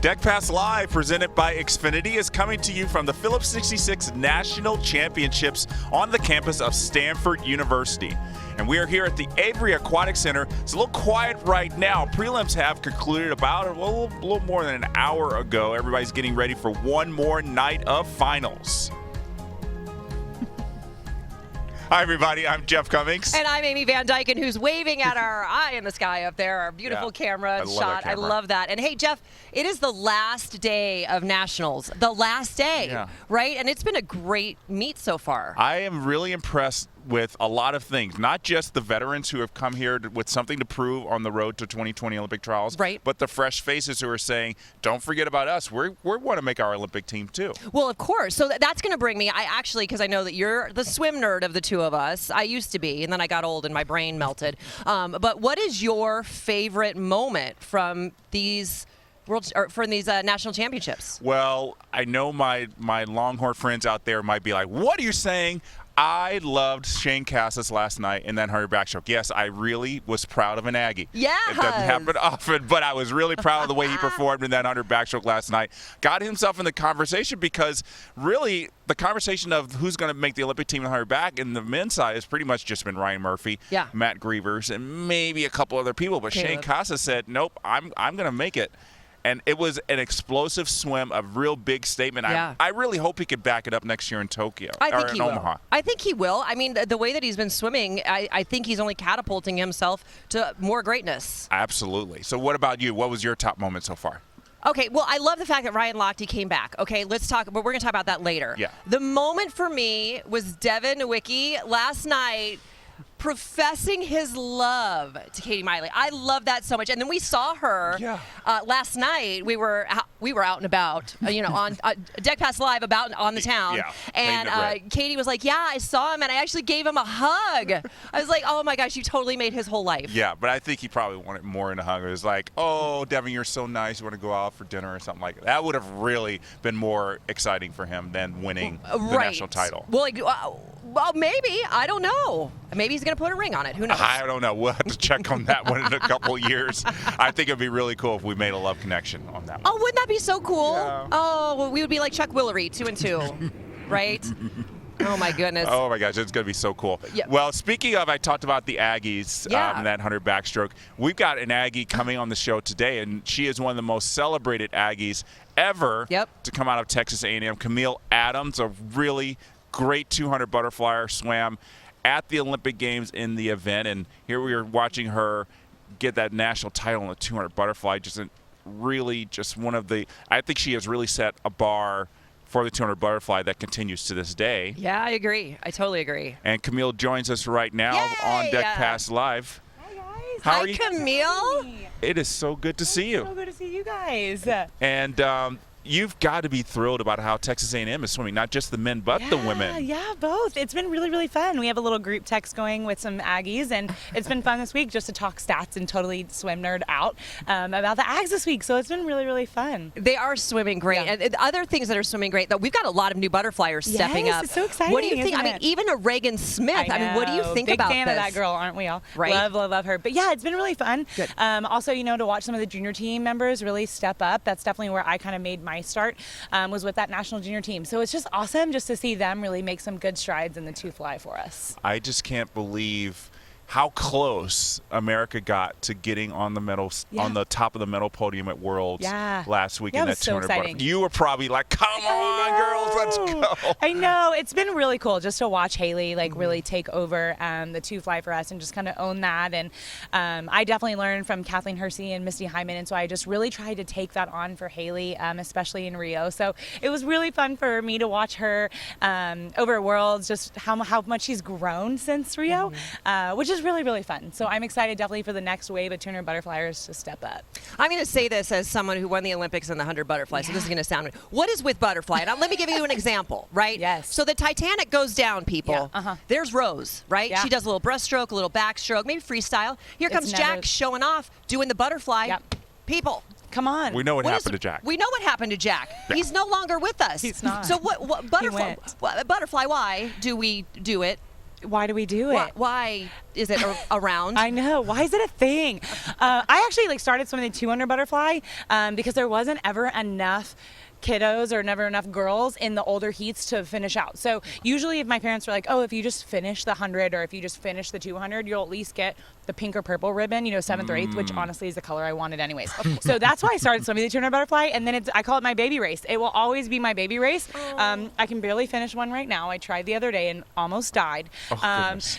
Deck Pass Live, presented by Xfinity, is coming to you from the Phillips 66 National Championships on the campus of Stanford University. And we are here at the Avery Aquatic Center. It's a little quiet right now. Prelims have concluded about a little more than an hour ago. Everybody's getting ready for one more night of finals. Hi, everybody. I'm Jeff Cummings. And I'm Amy Van Dyken, who's waving at our eye in the sky up there, our beautiful camera shot. I love that. And hey, Jeff, it is the last day of Nationals. The last day, right? And it's been a great meet so far. I am really impressed with a lot of things, not just the veterans who have come here with something to prove on the road to 2020 Olympic trials, right, but the fresh faces who are saying, don't forget about us. We want to make our Olympic team too. Well, of course. So that's going to bring me, because I know that you're the swim nerd of the two of us. I used to be, and then I got old and my brain melted. But what is your favorite moment from these national championships? Well, I know my Longhorn friends out there might be like, what are you saying? I loved Shane Cassis last night in that 100 backstroke. Yes, I really was proud of an Aggie. Yes. It doesn't happen often, but I was really proud of the way he performed in that 100 backstroke last night. Got himself in the conversation because really the conversation of who's going to make the Olympic team in 100 back in the men's side has pretty much just been Ryan Murphy, Matt Grievers, and maybe a couple other people. But Shane Cassis said, nope, I'm going to make it. And it was an explosive swim, a real big statement. Yeah. I really hope he could back it up next year in Tokyo or in Omaha. I think he will. I mean, the way that he's been swimming, I think he's only catapulting himself to more greatness. Absolutely. So what about you? What was your top moment so far? Okay, well, I love the fact that Ryan Lochte came back. Okay, let's talk, but we're going to talk about that later. Yeah. The moment for me was Devin Nowicki last night professing his love to Katie Miley. I love that so much. And then we saw her last night. We were out and about, on Deck Pass Live on the town. Yeah, and Katie was like, yeah, I saw him, and I actually gave him a hug. I was like, oh, my gosh, you totally made his whole life. Yeah, but I think he probably wanted more in a hug. It was like, oh, Devin, you're so nice. You want to go out for dinner or something like that. That would have really been more exciting for him than winning the national title. Well, maybe. I don't know. Maybe he's going to put a ring on it. Who knows? I don't know. We'll have to check on that one in a couple of years. I think it would be really cool if we made a love connection on that one. Oh, wouldn't that be so cool? Yeah. Oh, well, we would be like Chuck Willery, 2 and 2, right? Oh, my goodness. Oh, my gosh. It's going to be so cool. Yeah. Well, speaking of, I talked about the Aggies in that 100 backstroke. We've got an Aggie coming on the show today, and she is one of the most celebrated Aggies ever to come out of Texas A&M. Camille Adams, a really great 200 butterflyer, swam at the Olympic Games in the event, and here we are watching her get that national title in the 200 butterfly. Just one of the – I think she has really set a bar for the 200 butterfly that continues to this day. Yeah, I agree. I totally agree. And Camille joins us right now on Deck Pass Live. Hi, guys. How are you? Camille. It is so good to see you. So good to see you guys. And you've got to be thrilled about how Texas A&M is swimming, not just the men but the women. Yeah, both. It's been really, really fun. We have a little group text going with some Aggies, and it's been fun this week just to talk stats and totally swim nerd out about the Aggies this week. So it's been really, really fun. They are swimming great. Yeah. And other things that are swimming great, though, we've got a lot of new butterflyers stepping up. It's so exciting. What do you think? Isn't I mean, even a Reagan Smith. I mean, what do you think about this? Big fan of that girl, aren't we all? Right. Love her. But yeah, it's been really fun. Good. Also, to watch some of the junior team members really step up. That's definitely where I kind of made my start. Was with that national junior team. So it's just awesome just to see them really make some good strides in the 2 fly for us. I just can't believe how close America got to getting on the medal on the top of the medal podium at Worlds last week in that 200 butterfly. You were probably like, come on, girls, let's go. I know. It's been really cool just to watch Haley really take over the 2 fly for us and just kind of own that. And I definitely learned from Kathleen Hersey and Misty Hyman, and so I just really tried to take that on for Haley, especially in Rio. So it was really fun for me to watch her over at Worlds, just how much she's grown since Rio, which is really, really fun. So I'm excited definitely for the next wave of 200 butterflyers to step up. I'm going to say this as someone who won the Olympics in the 100 butterfly, so this is going to sound – what is with butterfly? And let me give you an example, right? Yes. So the Titanic goes down, people. Yeah. There's Rose, right? Yeah. She does a little breaststroke, a little backstroke, maybe freestyle. Here comes Jack showing off, doing the butterfly. Yep. People. Come on. We know what happened to Jack. We know what happened to Jack. Yeah. He's no longer with us. He's not. So what butterfly, why do we do it? Why do we do it? Why is it around? I know. Why is it a thing? I actually started swimming the 200 butterfly because there wasn't ever enough kiddos or never enough girls in the older heats to finish out. So usually if my parents were like, oh, if you just finish the 100 or if you just finish the 200, you'll at least get the pink or purple ribbon, 7th or 8th, which honestly is the color I wanted anyways. So that's why I started swimming the 200 butterfly, and then I call it my baby race. It will always be my baby race. I can barely finish one right now. I tried the other day and almost died.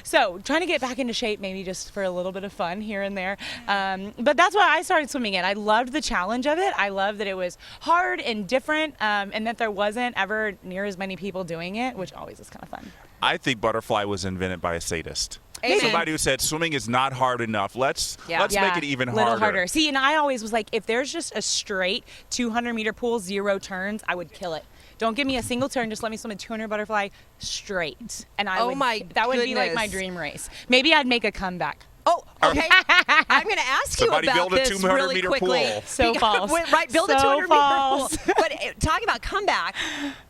So trying to get back into shape, maybe just for a little bit of fun here and there. But that's why I started swimming it. I loved the challenge of it. I loved that it was hard and different, and that there wasn't ever near as many people doing it, which always is kind of fun. I think butterfly was invented by a sadist. Amen. Somebody who said swimming is not hard enough. Let's make it even little harder. See, and I always was like, if there's just a straight 200-meter pool, 0 turns, I would kill it. Don't give me a single turn. Just let me swim a 200 butterfly straight, and that would be like my dream race. Maybe I'd make a comeback. Oh, okay. I'm going to ask you about this really quickly. Pool. So false. Right, build a 200-meter false. pool. But talking about comeback,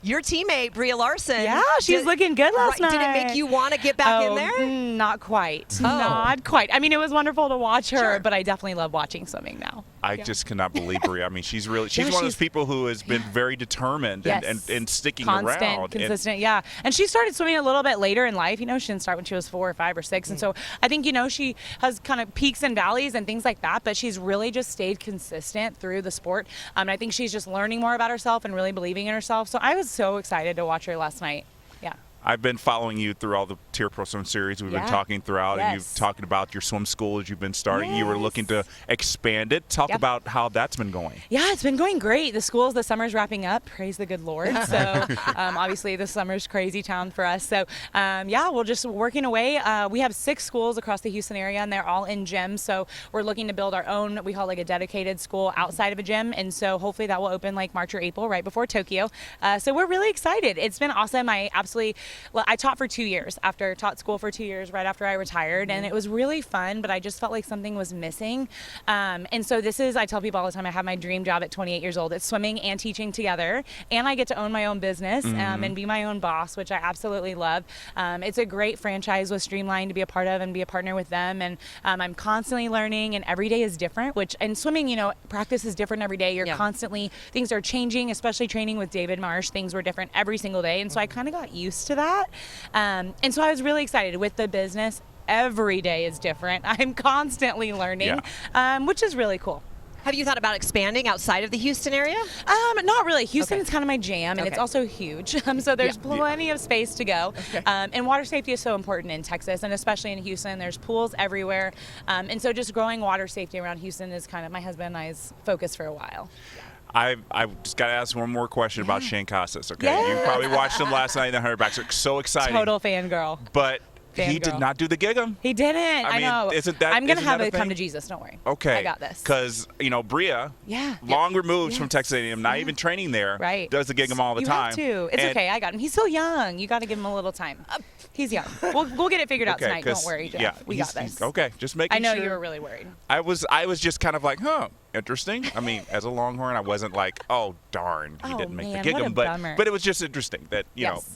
your teammate, Bria Larson. Yeah, she's looking good last night. Did it make you want to get back in there? Not quite. Not quite. I mean, it was wonderful to watch her, but I definitely love watching swimming now. I just cannot believe Bria. I mean, she's one of those people who has been very determined and sticking around. Consistent, And she started swimming a little bit later in life. She didn't start when she was 4 or 5 or 6. And so I think, she has kind of peaks and valleys and things like that, but she's really just stayed consistent through the sport. And I think she's just learning more about herself and really believing in herself. So I was so excited to watch her last night. Yeah. I've been following you through all the Tier Pro Swim series we've been talking throughout, and you've talked about your swim school as you've been starting. You were looking to expand it. Talk about how that's been going. Yeah, it's been going great. The summer's wrapping up. Praise the good Lord. So obviously the summer's crazy town for us. So we're just working away. We have 6 schools across the Houston area, and they're all in gyms. So we're looking to build our own, we call it like a dedicated school outside of a gym. And so hopefully that will open like March or April, right before Tokyo. So we're really excited. It's been awesome. I taught for 2 years, taught school for 2 years right after I retired, and it was really fun, but I just felt like something was missing. And so I tell people all the time, I have my dream job at 28 years old. It's swimming and teaching together, and I get to own my own business and be my own boss, which I absolutely love. It's a great franchise with Streamline to be a part of and be a partner with them, and I'm constantly learning, and every day is different, and swimming, practice is different every day. You're constantly, things are changing, especially training with David Marsh. Things were different every single day, and so I kind of got used to that. And so I was really excited with the business. Every day is different. I'm constantly learning, which is really cool. Have you thought about expanding outside of the Houston area? Not really. Houston is kind of my jam, and it's also huge. So there's plenty of space to go. And water safety is so important in Texas, and especially in Houston. There's pools everywhere. And so just growing water safety around Houston is kind of my husband and I's focus for a while. I just got to ask one more question about Shane Casas, okay? You probably watched him last night in the 100 backs. So exciting. Total fangirl. But he did not do the gig 'em. He didn't. I know. I'm going to have it come to Jesus. Don't worry. Okay. I got this. Because, Bria, long removed from Texas A&M, not even training there, does the gig 'em all the time. You have to. It's okay. I got him. He's still young. You got to give him a little time. He's young. We'll get it figured out tonight. Don't worry, Jeff. We got this. Okay. Just making sure. I know you were really worried. I was just kind of like, interesting. I mean, as a Longhorn, I wasn't like, oh, darn, he didn't make the gig 'em. But it was just interesting that,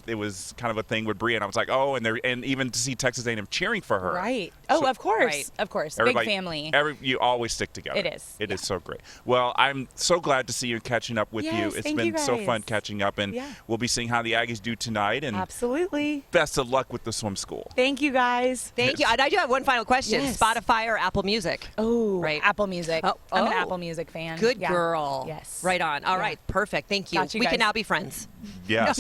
it was kind of a thing with Bria, and I was like, oh, and even to see Texas A&M cheering for her. Right. Oh, of course. Right. Of course. Big family. You always stick together. It is. It is so great. Well, I'm so glad to see you catching up with you. It's been so fun catching up, and we'll be seeing how the Aggies do tonight. And absolutely. Best of luck with the swim school. Thank you, guys. Thank you. I do have one final question. Spotify or Apple Music? Oh, right. Apple Music. I'm an Apple Music fan. Good girl. Yes. Right on. All right. Perfect. Thank you. We can now be friends. Yeah.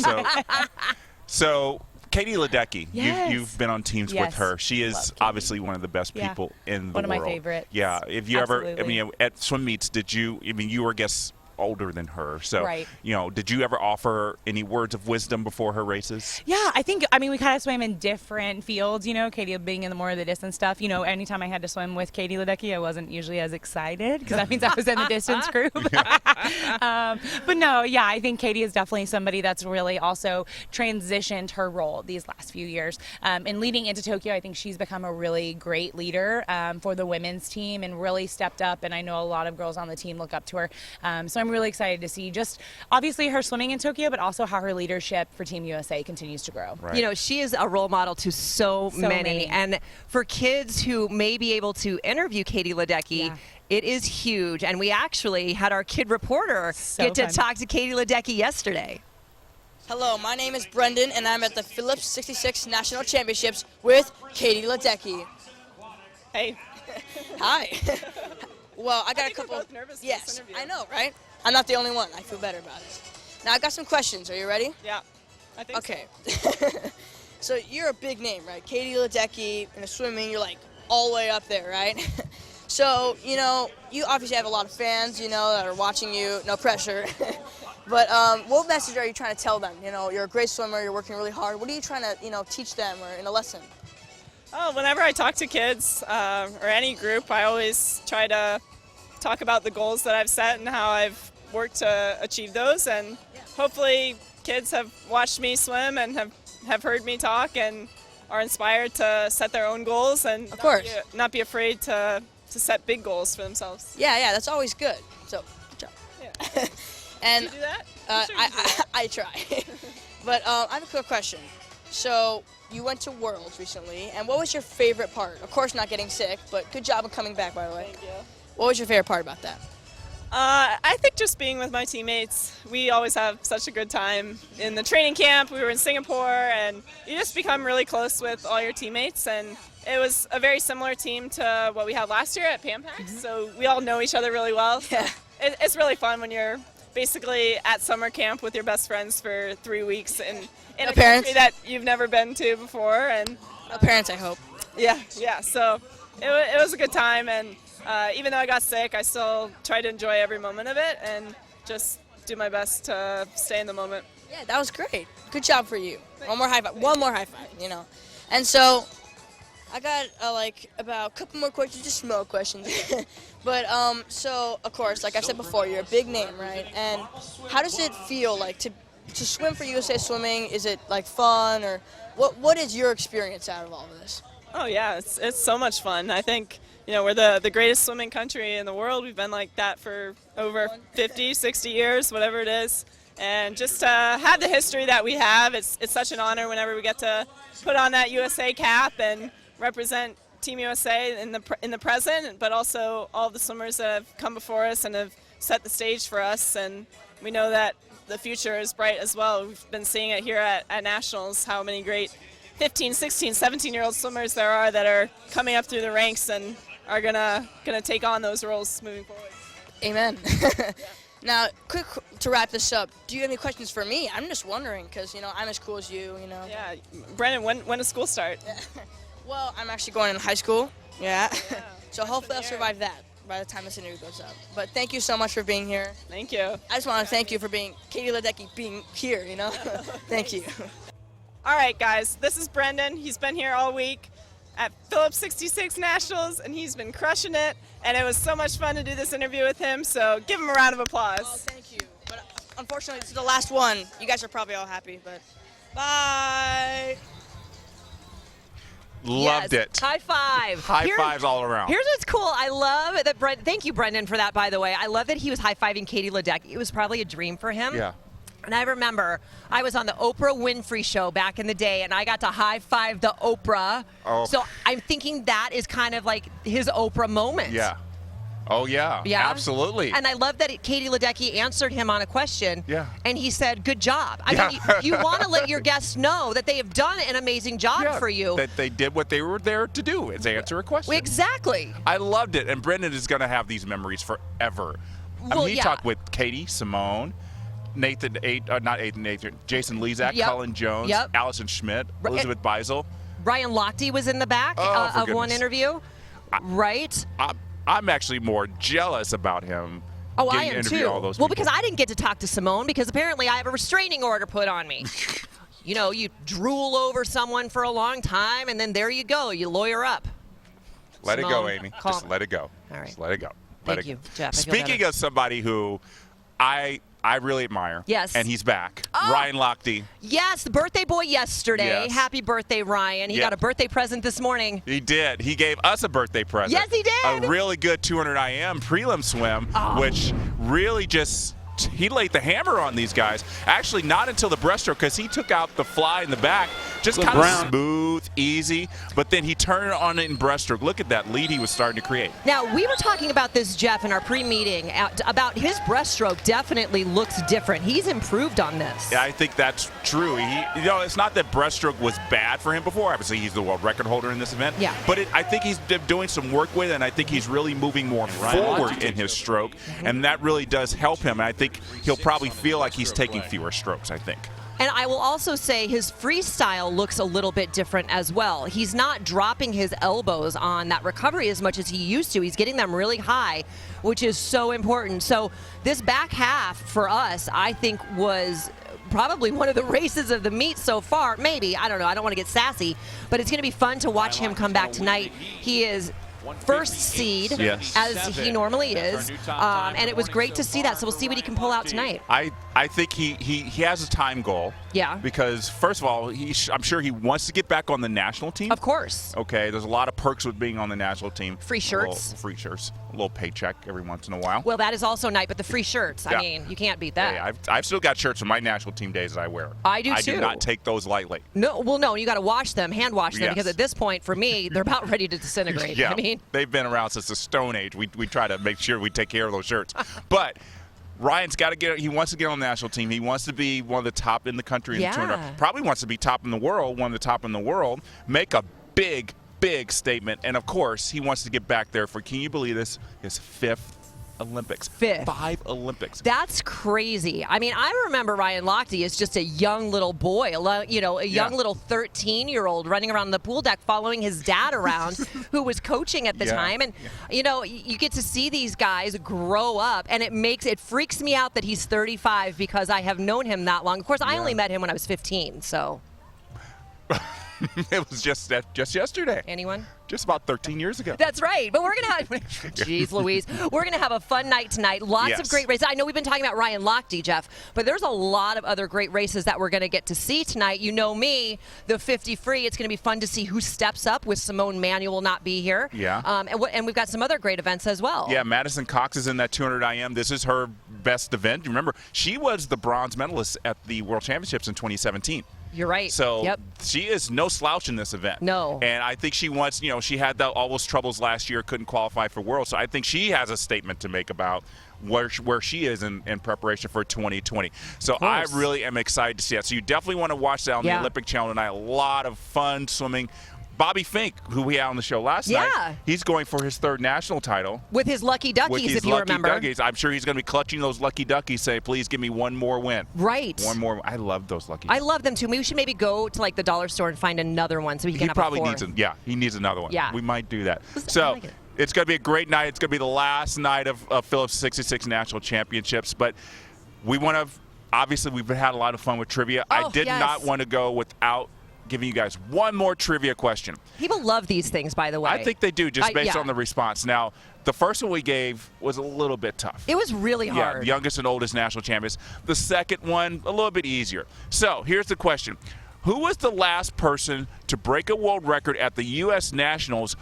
So Katie Ledecky, you've been on teams with her. She is obviously one of the best people in the world. One of my favorites. Yeah. If you ever, at swim meets, you were, I guess, older than her. So, did you ever offer any words of wisdom before her races? Yeah, we kind of swam in different fields, Katie being in the more of the distance stuff. Anytime I had to swim with Katie Ledecky, I wasn't usually as excited because that means I was in the distance group. But no, I think Katie is definitely somebody that's really also transitioned her role these last few years. And leading into Tokyo, I think she's become a really great leader for the women's team and really stepped up. And I know a lot of girls on the team look up to her. So I'm really excited to see just obviously her swimming in Tokyo, but also how her leadership for Team USA continues to grow. Right. You know, she is a role model to so many. And for kids who may be able to interview Katie Ledecky, it is huge. And we actually had our kid reporter get to talk to Katie Ledecky yesterday. Hello, my name is Brendan, and I'm at the Phillips 66 National Championships with Katie Ledecky. Hey. Hi. Well, I got a couple. We're both nervous for yes, this interview. I know, right? I'm not the only one. I feel better about it. Now I got some questions. Are you ready? Yeah, I think Okay. So you're a big name, right? Katie Ledecky in the swimming. You're like all the way up there, right? So you know, you obviously have a lot of fans, you know, that are watching you. No pressure. But what message are you trying to tell them? You know, you're a great swimmer. You're working really hard. What are you trying to, you know, teach them or in a lesson? Oh, whenever I talk to kids or any group, I always try to talk about the goals that I've set and how I've worked to achieve those. And hopefully kids have watched me swim and have heard me talk and are inspired to set their own goals and Of course. not be afraid to set big goals for themselves. Yeah, that's always good. So, good job. Yeah. And You do that? I try. But I have a quick question. So you went to Worlds recently, and what was your favorite part? Of course, not getting sick, but good job of coming back, by the way. Thank you. What was your favorite part about that? I think just being with my teammates. We always have such a good time in the training camp. We were in Singapore, and you just become really close with all your teammates. And it was a very similar team to what we had last year at PAMPAX. So we all know each other really well. So Yeah. it's really fun when you're basically at summer camp with your best friends for 3 weeks in a parents? country that you've never been to before. And No parents, I hope. yeah. So it was a good time, and even though I got sick, I still try to enjoy every moment of it and just do my best to stay in the moment. Yeah, that was great. Good job for you. One more high five. One more high five, you know. And so I got like about a couple more questions, just small questions. But so of course, like I said before, you're a big name, right? And how does it feel like to swim for USA Swimming? Is it like fun, or what is your experience out of all of this? Oh yeah, it's so much fun. I think, you know, we're the greatest swimming country in the world. We've been like that for over 50, 60 years, whatever it is. And just to have the history that we have, it's such an honor whenever we get to put on that USA cap and represent Team USA in the present, but also all the swimmers that have come before us and have set the stage for us. And we know that the future is bright as well. We've been seeing it here at Nationals, how many great 15, 16, 17-year-old swimmers there are that are coming up through the ranks and are gonna take on those roles moving forward. Amen. Now, quick to wrap this up, do you have any questions for me? I'm just wondering, because, you know, I'm as cool as you, you know. Yeah, Brendan, when does school start? Well, I'm actually going in high school. Yeah. So hopefully I'll survive that by the time this interview goes up. But thank you so much for being here. Thank you. I just want to thank you for being Katie Ledecky being here, you know. Thank you. All right, guys, this is Brendan. He's been here all week at Phillips 66 Nationals, and he's been crushing it. And it was so much fun to do this interview with him, so give him a round of applause. Oh, thank you. But unfortunately, this is the last one. You guys are probably all happy, but bye. Loved Yes. it. High five. High fives all around. Here's what's cool. I love that thank you, Brendan, for that, by the way. I love that he was high-fiving Katie Ledecky. It was probably a dream for him. Yeah. And I remember I was on the Oprah Winfrey show back in the day, and I got to high-five the Oprah. Oh. So I'm thinking that is kind of like his Oprah moment. Yeah. Oh, yeah. Yeah. Absolutely. And I love that Katie Ledecky answered him on a question. Yeah. And he said, good job. I Yeah. mean, you want to let your guests know that they have done an amazing job Yeah, for you. that they did what they were there to do, is answer a question. Exactly. I loved it. And Brendan is going to have these memories forever. Well, he yeah. talked with Katie, Simone, Jason Lezak, Yep. Colin Jones, Yep. Allison Schmidt, Elizabeth Beisel. Ryan Lochte was in the back Oh, for of one goodness. interview. Right? I'm actually more jealous about him Oh, I getting to am interview too. all those Well, people. because I didn't get to talk to Simone because apparently I have a restraining order put on me. You know, you drool over someone for a long time, and then there you go. You lawyer up. Let it go, Simone, Amy. calm. Just let it go. All right. Just let it go. Thank you, Jeff. I feel Speaking better. of somebody who I really admire. Yes. And he's back. Oh. Ryan Lochte. Yes, the birthday boy yesterday. Yes. Happy birthday, Ryan. He Yeah. got a birthday present this morning. He did. He gave us a birthday present. Yes, he did. A really good 200 IM prelim swim, Oh. which really just he laid the hammer on these guys. Actually, not until the breaststroke, because he took out the fly in the back, just kind of smooth, easy, but then he turned it on in breaststroke. Look at that lead he was starting to create. Now, we were talking about this, Jeff, in our pre-meeting, about his breaststroke definitely looks different. He's improved on this. Yeah, I think that's true. It's not that breaststroke was bad for him before. Obviously, he's the world record holder in this event. Yeah. But I think he's been doing some work with it, and I think he's really moving more forward in his stroke, and that really does help him. And I think he'll probably feel like he's taking fewer strokes, I think. And I will also say his freestyle looks a little bit different as well. He's not dropping his elbows on that recovery as much as he used to. He's getting them really high, which is so important. So this back half for us, I think, was probably one of the races of the meet so far. Maybe, I don't know. I don't want to get sassy, but it's going to be fun to watch him come back tonight. He is first seed, as he normally is, and it was great to see that. So we'll see what he can pull out tonight. I think he has a time goal. Yeah. Because first of all, I'm sure he wants to get back on the national team. Of course. Okay. There's a lot of perks with being on the national team. Free shirts. Free shirts. A little paycheck every once in a while. Well, that is also nice, but the free shirts. I mean, you can't beat that. Hey, I've still got shirts from my national team days that I wear. I do too. I do not take those lightly. No, well, no, you got to wash them, hand wash them, because at this point, for me, they're about ready to disintegrate. Yeah. I mean, they've been around since the Stone Age. We try to make sure we take care of those shirts, but. Ryan's got to get. He wants to get on the national team. He wants to be one of the top in the country. In the 200. Probably wants to be top in the world, one of the top in the world. Make a big statement, and of course, he wants to get back there for. Can you believe this? His 5th Olympics. 5 Olympics. That's crazy. I mean, I remember Ryan Lochte as just a young little boy, a young little 13-year-old running around the pool deck following his dad around who was coaching at the time. And, you get to see these guys grow up, and it freaks me out that he's 35 because I have known him that long. Of course, I only met him when I was 15, so. It was just yesterday. Anyone? Just about 13 years ago. That's right. But we're going to have, geez Louise, we're going to have a fun night tonight. Lots of great races. I know we've been talking about Ryan Lochte, Jeff, but there's a lot of other great races that we're going to get to see tonight. You know me, the 50 free. It's going to be fun to see who steps up with Simone Manuel will not be here. Yeah. And we've got some other great events as well. Yeah, Madison Cox is in that 200 IM. This is her best event. Remember, she was the bronze medalist at the World Championships in 2017. You're right. So she is no slouch in this event. No. And I think she wants, she had all those troubles last year, couldn't qualify for Worlds. So I think she has a statement to make about where she is in preparation for 2020. So I really am excited to see that. So you definitely want to watch that on the Olympic Channel tonight. A lot of fun swimming. Bobby Fink, who we had on the show last night, he's going for his 3rd national title. With his Lucky Duckies, if you remember. Duckies. I'm sure he's going to be clutching those Lucky Duckies, saying, please give me one more win. Right. One more. I love those Lucky I love them, too. We should maybe go to, the dollar store and find another one so we can have probably a 4th. needs he needs another one. Yeah. We might do that. So it's going to be a great night. It's going to be the last night of Phillips 66 National Championships. But we want to, obviously, we've had a lot of fun with trivia. I did not want to go without giving you guys one more trivia question. People love these things, by the way. I think they do, just based on the response. Now, the first one we gave was a little bit tough. It was really hard. Yeah, youngest and oldest national champions. The second one, a little bit easier. So here's the question. Who was the last person to break a world record at the U.S. Nationals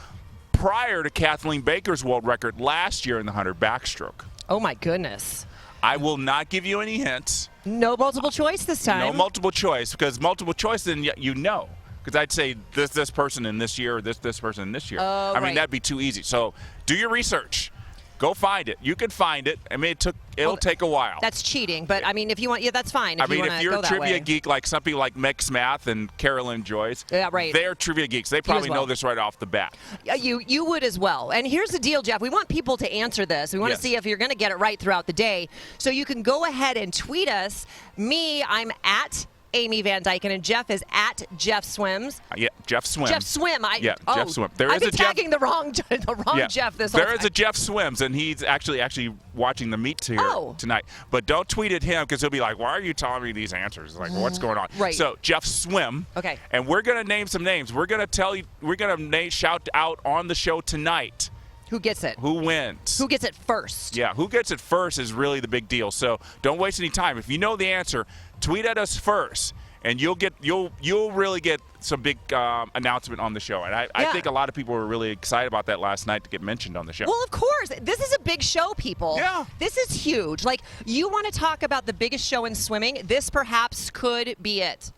prior to Kathleen Baker's world record last year in the 100 backstroke? Oh, my goodness. I will not give you any hints. No multiple choice this time. No multiple choice, because multiple choice, then you know. Because I'd say this person in this year, or this person in this year. I mean, that'd be too easy. So do your research. Go find it. You can find it. I mean, it'll take a while. That's cheating, but I mean, if you want, that's fine. If you're a trivia geek like somebody like Meg Smath and Carolyn Joyce, they're trivia geeks. They probably know this right off the bat. You would as well. And here's the deal, Jeff. We want people to answer this. We want to see if you're going to get it right throughout the day. So you can go ahead and tweet us. Me, I'm at Amy Van Dyken, and Jeff is at Jeff Swims. Yeah, Jeff Swims. Jeff Swim. Jeff Swim. I've been tagging the wrong Jeff this whole time. There is a Jeff Swims, and he's actually watching the meet here tonight. But don't tweet at him, because he'll be like, why are you telling me these answers? Like, what's going on? Right. So Jeff Swim. Okay. And we're going to name some names. We're going to tell you. We're going to shout out on the show tonight. Who gets it? Who wins? Who gets it first? Yeah, who gets it first is really the big deal. So don't waste any time. If you know the answer, tweet at us first. and you'll really get some big announcement on the show. And I think a lot of people were really excited about that last night to get mentioned on the show. Well, of course. This is a big show, people. Yeah. This is huge. Like, you want to talk about the biggest show in swimming? This perhaps could be it.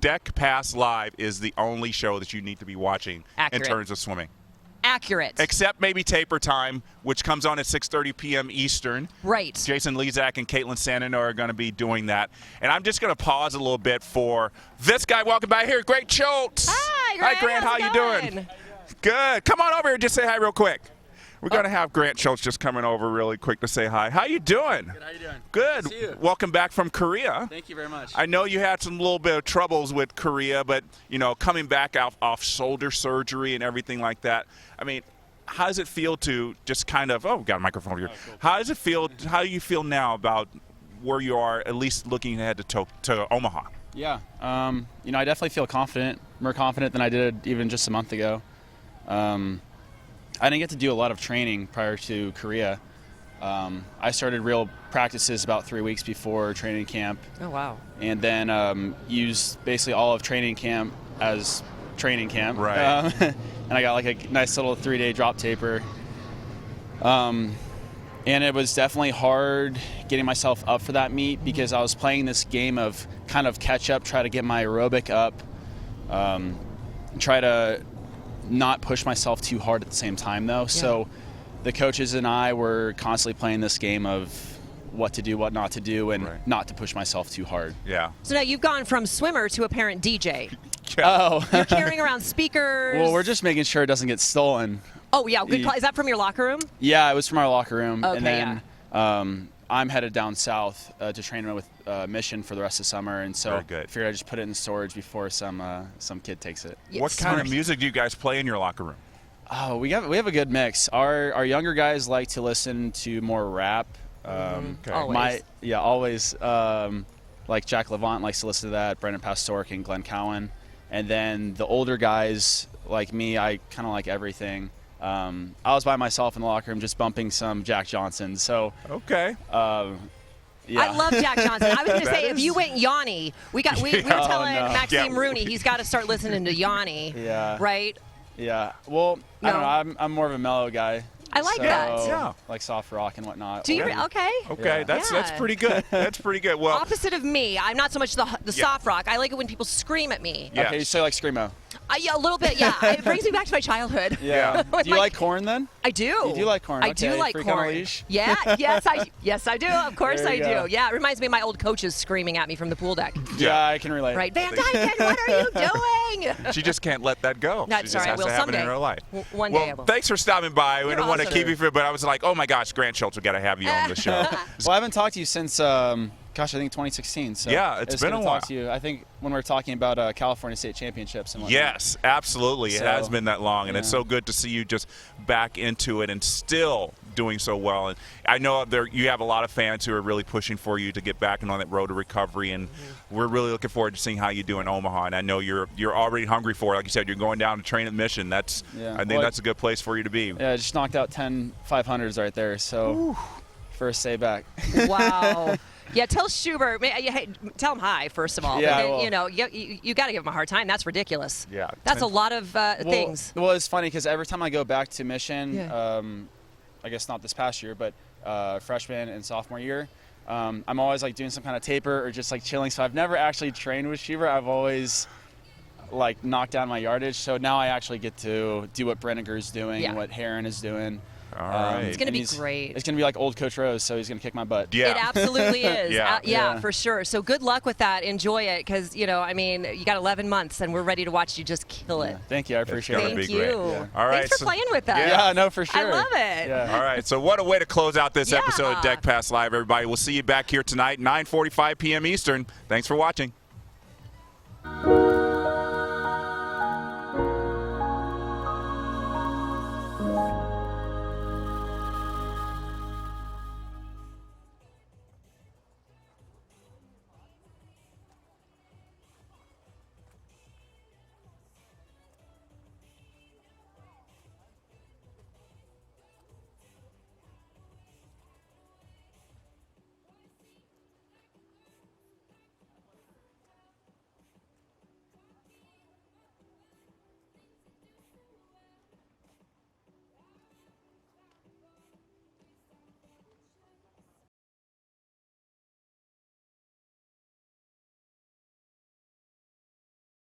Deck Pass Live is the only show that you need to be watching Accurate. in terms of swimming. Accurate. Except maybe Taper Time, which comes on at 6:30 p.m. Eastern. Right. Jason Lezak and Caitlin Sandino are going to be doing that. And I'm just going to pause a little bit for this guy. Welcome back here, Grant Schultz. Hi, Grant. Hi, Grant. How you doing? Good. Come on over here and just say hi real quick. We're going to have Grant Schultz just coming over really quick to say hi. How you doing? Good. How you doing? Good. Good to see you. Welcome back from Korea. Thank you very much. I know you had some little bit of troubles with Korea, but, coming back off shoulder surgery and everything like that, I mean, how does it feel to just kind of, we got a microphone over here. Oh, cool. How does it feel, how do you feel now about where you are, at least looking ahead to Omaha? Yeah. I definitely feel confident, more confident than I did even just a month ago. I didn't get to do a lot of training prior to Korea. I started real practices about 3 weeks before training camp. Oh, wow. And then used basically all of training camp as training camp. Right. And I got like a nice little 3-day drop taper. And it was definitely hard getting myself up for that meet because I was playing this game of kind of catch up, try to get my aerobic up, try to not push myself too hard at the same time though. Yeah. So the coaches and I were constantly playing this game of what to do, what not to do, and not to push myself too hard. Yeah. So now you've gone from swimmer to apparent DJ. Oh. You're carrying around speakers. Well, we're just making sure it doesn't get stolen. Oh, yeah. Good call. Is that from your locker room? Yeah, it was from our locker room. Okay, and then I'm headed down south to train with Mission for the rest of the summer, and so I figured I'd just put it in storage before some kid takes it. Yes. What kind of music do you guys play in your locker room? Oh, we have a good mix. Our younger guys like to listen to more rap. Always. Always. Like Jack Levant likes to listen to that. Brendan Pastoric and Glenn Cowan. And then the older guys like me, I kind of like everything. I was by myself in the locker room just bumping some Jack Johnson. So okay. Yeah. I love Jack Johnson. I was going to say, if you went Yanni, we were telling Maxime Rooney he's got to start listening to Yanni. Yeah. Right? Yeah. Well, I don't know. I'm more of a mellow guy. I like that. Yeah. Like soft rock and whatnot. Do you? Okay. Okay, Yeah. that's pretty good. That's pretty good. Well, opposite of me, I'm not so much the soft rock. I like it when people scream at me. Yeah. Okay, so you like screamo. Yeah, a little bit. Yeah, it brings me back to my childhood. Yeah. Do you like corn then? I do. You do like corn. I do like Freak on a corn. leash? Yeah. Yes, I do. Of course There I you go. do. Yeah, it reminds me of my old coaches screaming at me from the pool deck. Yeah, I can relate. Right, Van Dyken, what are you doing? she just can't let that go. No, she just sorry, I has will to have someday. it in her life. One day I Well, will. thanks for stopping by. We You're don't want to awesome. keep you, but I was like, oh my gosh, Grant Schultz, we got to have you on the show. Well, I haven't talked to you since, I think 2016. So Yeah, it's been a while. Talk to you. I think when we were talking about California State Championships and whatnot. Yes, absolutely. It So, has been that long, and it's yeah. so good to see you just back into it and still doing so well. And I know you have a lot of fans who are really pushing for you to get back and on that road to recovery, and we're really looking forward to seeing how you do in Omaha. And I know you're already hungry for it. Like you said, you're going down to train at Mission. I think that's a good place for you to be. Yeah, I just knocked out 10 500s right there. So first day back. Wow. Yeah, tell Schubert. Hey, tell him hi first of all. Yeah, but then, well, you got to give him a hard time. That's ridiculous. Yeah, that's a lot of things. Well, it's funny because every time I go back to Mission, Yeah. I guess not this past year, but freshman and sophomore year, I'm always like doing some kind of taper or just like chilling. So I've never actually trained with Schubert. I've always like knocked down my yardage. So now I actually get to do what Brenniger's doing and what Heron is doing. All right. It's going to be great. It's going to be like old Coach Rose, so he's going to kick my butt. Yeah. It absolutely is. Yeah. For sure. So good luck with that. Enjoy it because, you got 11 months and we're ready to watch you just kill it. Thank you. I appreciate it. Thank you. Yeah. All right. Thanks for playing with us. Yeah, no, for sure. I love it. Yeah. All right, so what a way to close out this episode of Yeah. Deck Pass Live, everybody. We'll see you back here tonight, 9:45 p.m. Eastern. Thanks for watching.